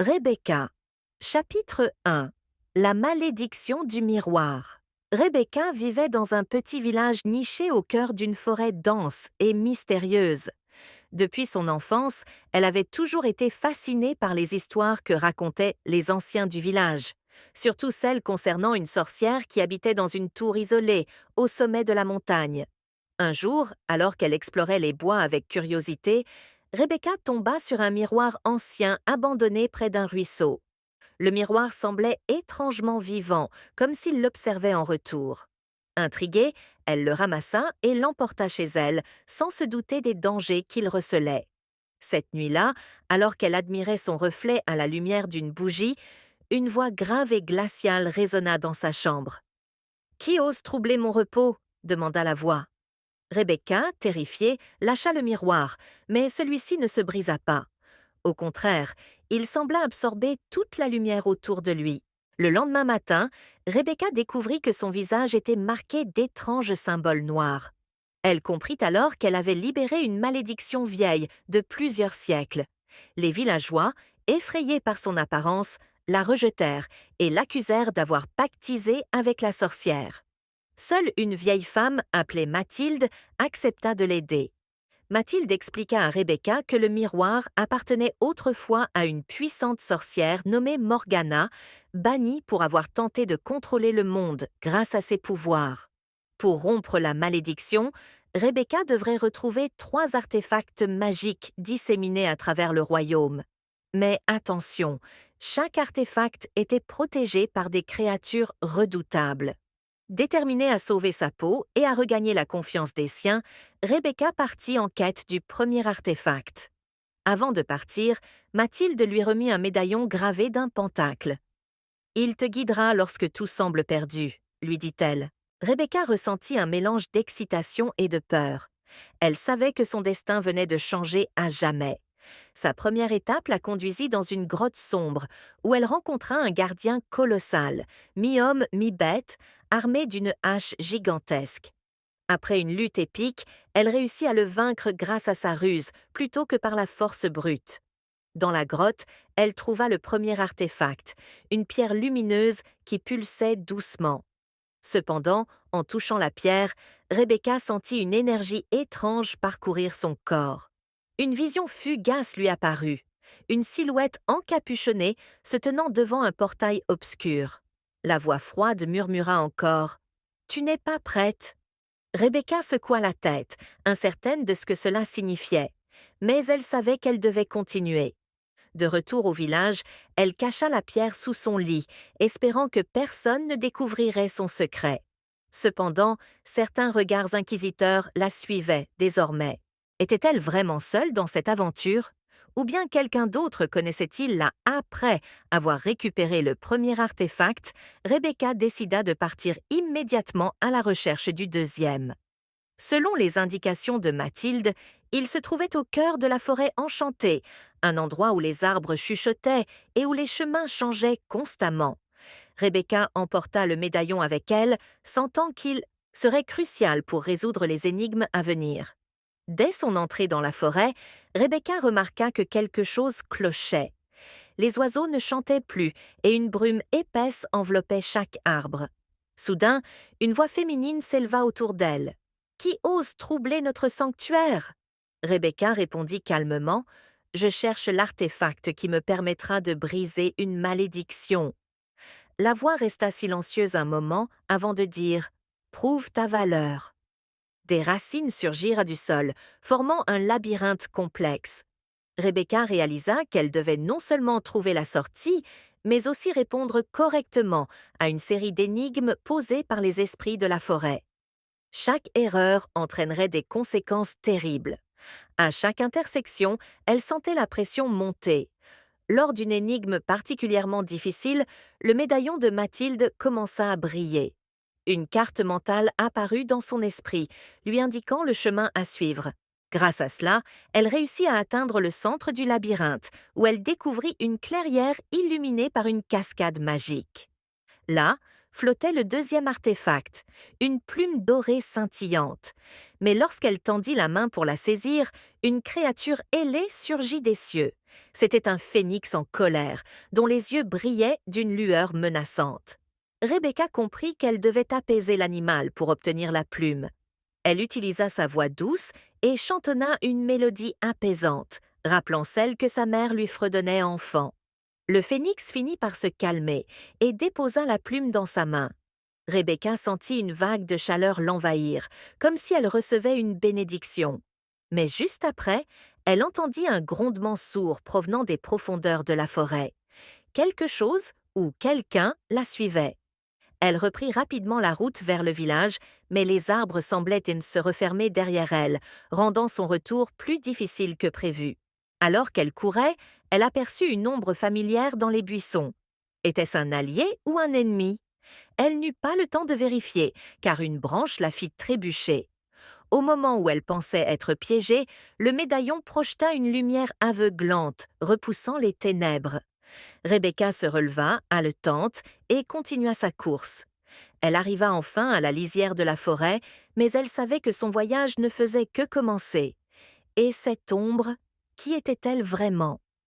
Rebecca. Chapitre 1. La malédiction du miroir. Rebecca vivait dans un petit village niché au cœur d'une forêt dense et mystérieuse. Depuis son enfance, elle avait toujours été fascinée par les histoires que racontaient les anciens du village, surtout celles concernant une sorcière qui habitait dans une tour isolée, au sommet de la montagne. Un jour, alors qu'elle explorait les bois avec curiosité, Rebecca tomba sur un miroir ancien abandonné près d'un ruisseau. Le miroir semblait étrangement vivant, comme s'il l'observait en retour. Intriguée, elle le ramassa et l'emporta chez elle, sans se douter des dangers qu'il recelait. Cette nuit-là, alors qu'elle admirait son reflet à la lumière d'une bougie, une voix grave et glaciale résonna dans sa chambre. « Qui ose troubler mon repos ?» demanda la voix. Rebecca, terrifiée, lâcha le miroir, mais celui-ci ne se brisa pas. Au contraire, il sembla absorber toute la lumière autour de lui. Le lendemain matin, Rebecca découvrit que son visage était marqué d'étranges symboles noirs. Elle comprit alors qu'elle avait libéré une malédiction vieille de plusieurs siècles. Les villageois, effrayés par son apparence, la rejetèrent et l'accusèrent d'avoir pactisé avec la sorcière. Seule une vieille femme, appelée Mathilde, accepta de l'aider. Mathilde expliqua à Rebecca que le miroir appartenait autrefois à une puissante sorcière nommée Morgana, bannie pour avoir tenté de contrôler le monde grâce à ses pouvoirs. Pour rompre la malédiction, Rebecca devrait retrouver 3 artefacts magiques disséminés à travers le royaume. Mais attention, chaque artefact était protégé par des créatures redoutables. Déterminée à sauver sa peau et à regagner la confiance des siens, Rebecca partit en quête du premier artefact. Avant de partir, Mathilde lui remit un médaillon gravé d'un pentacle. « Il te guidera lorsque tout semble perdu », lui dit-elle. Rebecca ressentit un mélange d'excitation et de peur. Elle savait que son destin venait de changer à jamais. Sa première étape la conduisit dans une grotte sombre, où elle rencontra un gardien colossal, mi-homme, mi-bête, armé d'une hache gigantesque. Après une lutte épique, elle réussit à le vaincre grâce à sa ruse, plutôt que par la force brute. Dans la grotte, elle trouva le premier artefact, une pierre lumineuse qui pulsait doucement. Cependant, en touchant la pierre, Rebecca sentit une énergie étrange parcourir son corps. Une vision fugace lui apparut, une silhouette encapuchonnée se tenant devant un portail obscur. La voix froide murmura encore « Tu n'es pas prête ?» Rebecca secoua la tête, incertaine de ce que cela signifiait, mais elle savait qu'elle devait continuer. De retour au village, elle cacha la pierre sous son lit, espérant que personne ne découvrirait son secret. Cependant, certains regards inquisiteurs la suivaient désormais. Était-elle vraiment seule dans cette aventure? Ou bien quelqu'un d'autre connaissait-il-la après avoir récupéré le premier artefact? Rebecca décida de partir immédiatement à la recherche du deuxième. Selon les indications de Mathilde, il se trouvait au cœur de la forêt enchantée, un endroit où les arbres chuchotaient et où les chemins changeaient constamment. Rebecca emporta le médaillon avec elle, sentant qu'il serait crucial pour résoudre les énigmes à venir. Dès son entrée dans la forêt, Rebecca remarqua que quelque chose clochait. Les oiseaux ne chantaient plus et une brume épaisse enveloppait chaque arbre. Soudain, une voix féminine s'éleva autour d'elle. « Qui ose troubler notre sanctuaire ?» Rebecca répondit calmement « Je cherche l'artefact qui me permettra de briser une malédiction. » La voix resta silencieuse un moment avant de dire « Prouve ta valeur ». Des racines surgirent du sol, formant un labyrinthe complexe. Rebecca réalisa qu'elle devait non seulement trouver la sortie, mais aussi répondre correctement à une série d'énigmes posées par les esprits de la forêt. Chaque erreur entraînerait des conséquences terribles. À chaque intersection, elle sentait la pression monter. Lors d'une énigme particulièrement difficile, le médaillon de Mathilde commença à briller. Une carte mentale apparut dans son esprit, lui indiquant le chemin à suivre. Grâce à cela, elle réussit à atteindre le centre du labyrinthe, où elle découvrit une clairière illuminée par une cascade magique. Là, flottait le deuxième artefact, une plume dorée scintillante. Mais lorsqu'elle tendit la main pour la saisir, une créature ailée surgit des cieux. C'était un phénix en colère, dont les yeux brillaient d'une lueur menaçante. Rebecca comprit qu'elle devait apaiser l'animal pour obtenir la plume. Elle utilisa sa voix douce et chantonna une mélodie apaisante, rappelant celle que sa mère lui fredonnait enfant. Le phénix finit par se calmer et déposa la plume dans sa main. Rebecca sentit une vague de chaleur l'envahir, comme si elle recevait une bénédiction. Mais juste après, elle entendit un grondement sourd provenant des profondeurs de la forêt. Quelque chose ou quelqu'un la suivait. Elle reprit rapidement la route vers le village, mais les arbres semblaient se refermer derrière elle, rendant son retour plus difficile que prévu. Alors qu'elle courait, elle aperçut une ombre familière dans les buissons. Était-ce un allié ou un ennemi? Elle n'eut pas le temps de vérifier, car une branche la fit trébucher. Au moment où elle pensait être piégée, le médaillon projeta une lumière aveuglante, repoussant les ténèbres. Rebecca se releva, haletante, et continua sa course. Elle arriva enfin à la lisière de la forêt, mais elle savait que son voyage ne faisait que commencer. Et cette ombre, qui était-elle vraiment?